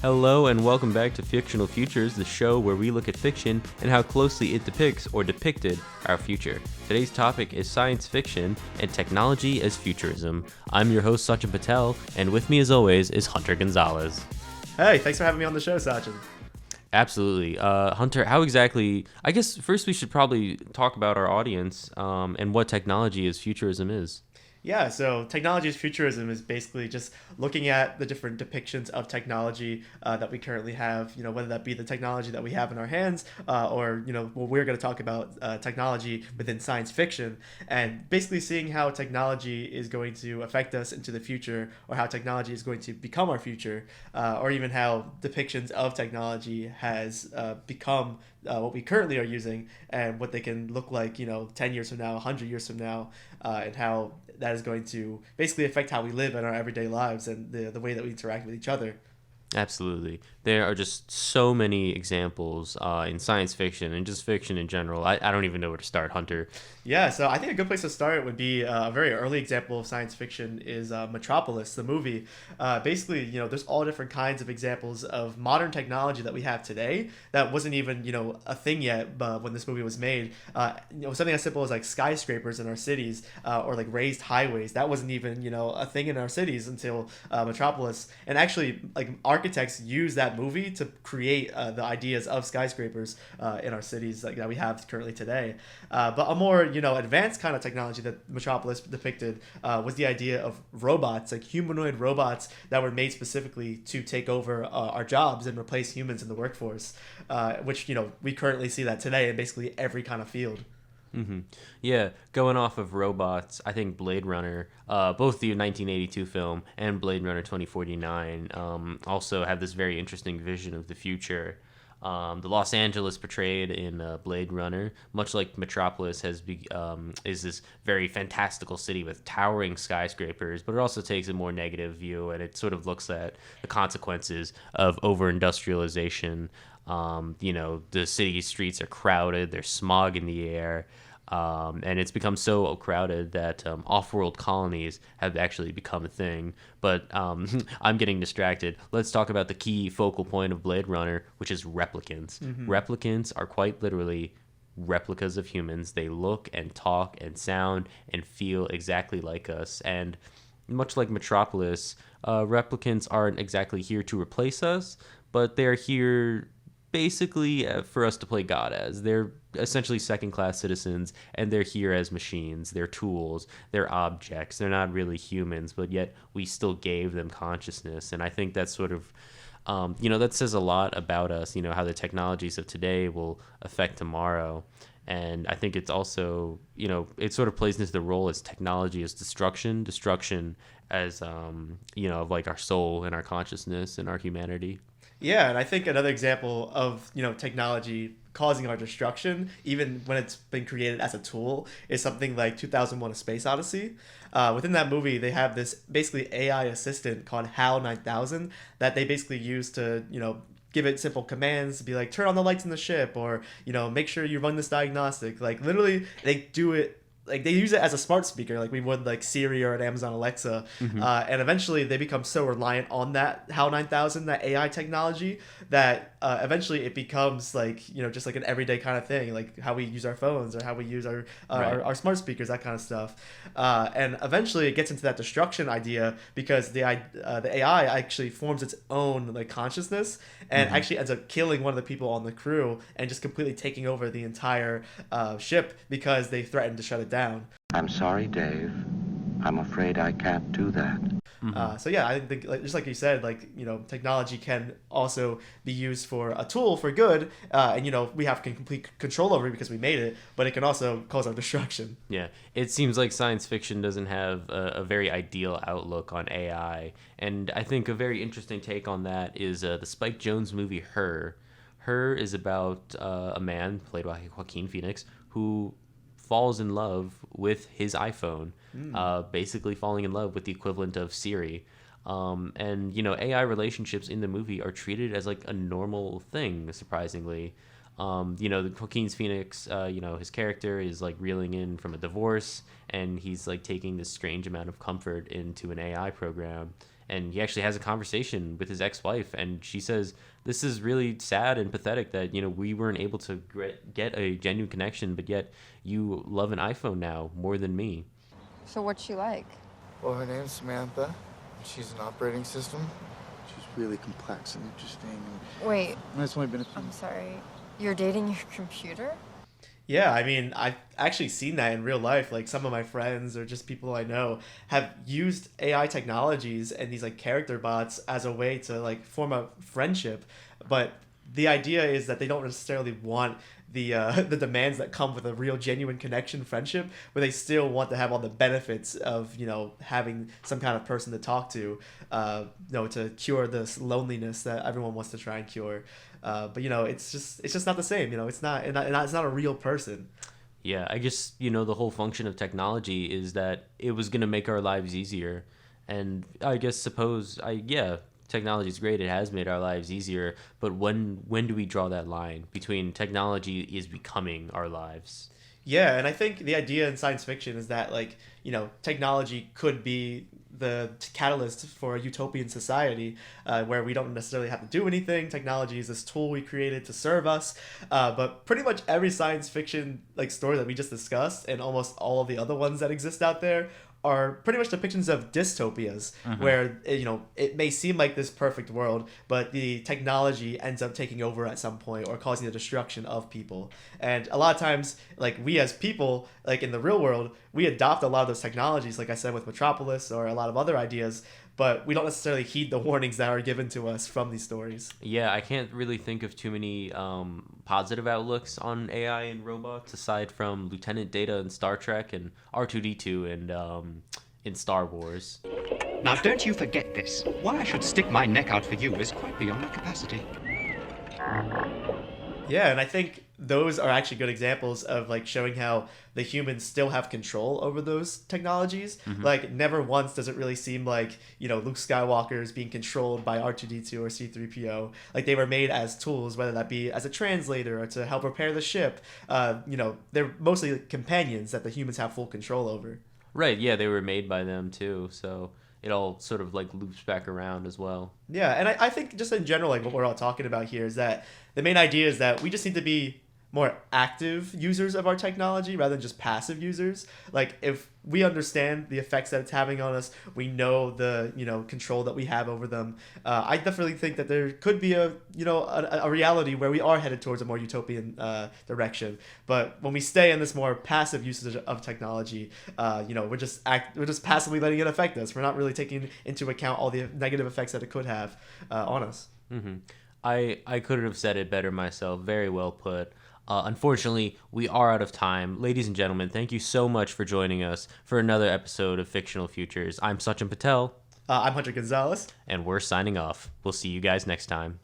Hello and welcome back to Fictional Futures, the show where we look at fiction and how closely it depicts or depicted our future. Today's topic is science fiction and technology as futurism. I'm your host, Sachin Patel, and with me as always is Hunter Gonzalez. Hey, thanks for having me on the show, Sachin. Absolutely. Hunter, how exactly, I guess first we should probably talk about our audience and what technology as futurism is. Yeah, so technology as futurism is basically just looking at the different depictions of technology that we currently have, whether that be the technology that we have in our hands or, well, we're going to talk about technology within science fiction and basically seeing how technology is going to affect us into the future or how technology is going to become our future or even how depictions of technology has become what we currently are using and what they can look like, 10 years from now, 100 years from now, and how that is going to basically affect how we live in our everyday lives and the way that we interact with each other. Absolutely. There are just so many examples in science fiction and just fiction in general. I don't even know where to start, Hunter. Yeah, so I think a good place to start would be a very early example of science fiction is Metropolis, the movie. Basically, there's all different kinds of examples of modern technology that we have today that wasn't even, a thing yet when this movie was made. Something as simple as like skyscrapers in our cities or like raised highways. That wasn't even, a thing in our cities until Metropolis. And actually, like architects use that movie to create the ideas of skyscrapers in our cities like that we have currently today. But a more advanced kind of technology that Metropolis depicted was the idea of robots, like humanoid robots that were made specifically to take over our jobs and replace humans in the workforce, which we currently see that today in basically every kind of field. Mm-hmm. Yeah, going off of robots, I think Blade Runner, both the 1982 film and Blade Runner 2049, also have this very interesting vision of the future. The Los Angeles portrayed in Blade Runner, much like Metropolis, is this very fantastical city with towering skyscrapers, but it also takes a more negative view, and it sort of looks at the consequences of over-industrialization. The city streets are crowded, there's smog in the air, and it's become so crowded that off-world colonies have actually become a thing. But I'm getting distracted. Let's talk about the key focal point of Blade Runner, which is replicants. Mm-hmm. Replicants are quite literally replicas of humans. They look and talk and sound and feel exactly like us. And much like Metropolis, replicants aren't exactly here to replace us, but they're here basically for us to play God as. They're essentially second-class citizens, and they're here as machines. They're tools. They're objects. They're not really humans, but yet we still gave them consciousness. And I think that's sort of, that says a lot about us, how the technologies of today will affect tomorrow. And I think it's also, it sort of plays into the role as technology as destruction as, of like our soul and our consciousness and our humanity. Yeah, and I think another example of technology causing our destruction, even when it's been created as a tool, is something like 2001: A Space Odyssey. Within that movie, they have this basically AI assistant called HAL 9000 that they basically use to give it simple commands to be like turn on the lights in the ship or make sure you run this diagnostic. Like literally, they do it. Like they use it as a smart speaker, like we would like Siri or an Amazon Alexa, Mm-hmm. And eventually they become so reliant on that HAL 9000, that AI technology, that eventually it becomes like just like an everyday kind of thing, like how we use our phones or how we use our Right. our smart speakers, that kind of stuff, and eventually it gets into that destruction idea because the AI actually forms its own like consciousness and Mm-hmm. actually ends up killing one of the people on the crew and just completely taking over the entire ship because they threatened to shut it down. I'm sorry, Dave. I'm afraid I can't do that. Mm-hmm. So yeah, I think just like you said, like technology can also be used for a tool for good, and we have complete control over it because we made it. But it can also cause our destruction. Yeah, it seems like science fiction doesn't have a very ideal outlook on AI, and I think a very interesting take on that is the Spike Jonze movie Her. Her is about a man played by Joaquin Phoenix who falls in love with his iPhone, basically falling in love with the equivalent of Siri. And AI relationships in the movie are treated as like a normal thing, surprisingly. The Joaquin Phoenix, his character is like reeling in from a divorce, and he's like taking this strange amount of comfort into an AI program. and he actually has a conversation with his ex-wife, and she says this is really sad and pathetic that we weren't able to get a genuine connection, but yet you love an iPhone now more than me. So what's she like? Well, her name's Samantha. She's an operating system. She's really complex and interesting. Wait, It's only been a few. I'm sorry. You're dating your computer? Yeah, I mean, I've actually seen that in real life. Like, some of my friends or just people I know have used AI technologies and these like character bots as a way to like form a friendship. But the idea is that they don't necessarily want the demands that come with a real genuine connection friendship, but they still want to have all the benefits of having some kind of person to talk to, to cure this loneliness that everyone wants to try and cure. But it's just not the same. It's not a real person. Yeah, I guess the whole function of technology is that it was going to make our lives easier, and I guess technology is great. It has made our lives easier, but when do we draw that line between technology is becoming our lives? Yeah, and I think the idea in science fiction is that technology could be the catalyst for a utopian society where we don't necessarily have to do anything. Technology is this tool we created to serve us. But pretty much every science fiction story that we just discussed, and almost all of the other ones that exist out there, are pretty much depictions of dystopias where it may seem like this perfect world, but the technology ends up taking over at some point or causing the destruction of people. And a lot of times, we as people, in the real world, we adopt a lot of those technologies, like I said with Metropolis or a lot of other ideas, but we don't necessarily heed the warnings that are given to us from these stories. Yeah, I can't really think of too many positive outlooks on AI and robots aside from Lieutenant Data in Star Trek and R2-D2 and in Star Wars. Now, don't you forget this. Why I should stick my neck out for you is quite beyond my capacity. Yeah, and I think those are actually good examples of showing how the humans still have control over those technologies. Never once does it really seem like Luke Skywalker is being controlled by R2-D2 or C-3PO. They were made as tools, whether that be as a translator or to help repair the ship. They're mostly companions that the humans have full control over. Right, yeah, they were made by them too, so it all sort of loops back around as well. Yeah, and I think just in general, what we're all talking about here is that the main idea is that we just need to be more active users of our technology rather than just passive users. If we understand the effects that it's having on us, we know the control that we have over them. I definitely think that there could be a reality where we are headed towards a more utopian direction. But when we stay in this more passive usage of technology, we're just passively letting it affect us. We're not really taking into account all the negative effects that it could have on us. Mm-hmm. I couldn't have said it better myself. Very well put. Unfortunately, we are out of time. Ladies and gentlemen, thank you so much for joining us for another episode of Fictional Futures. I'm Sachin Patel. I'm Hunter Gonzales. And we're signing off. We'll see you guys next time.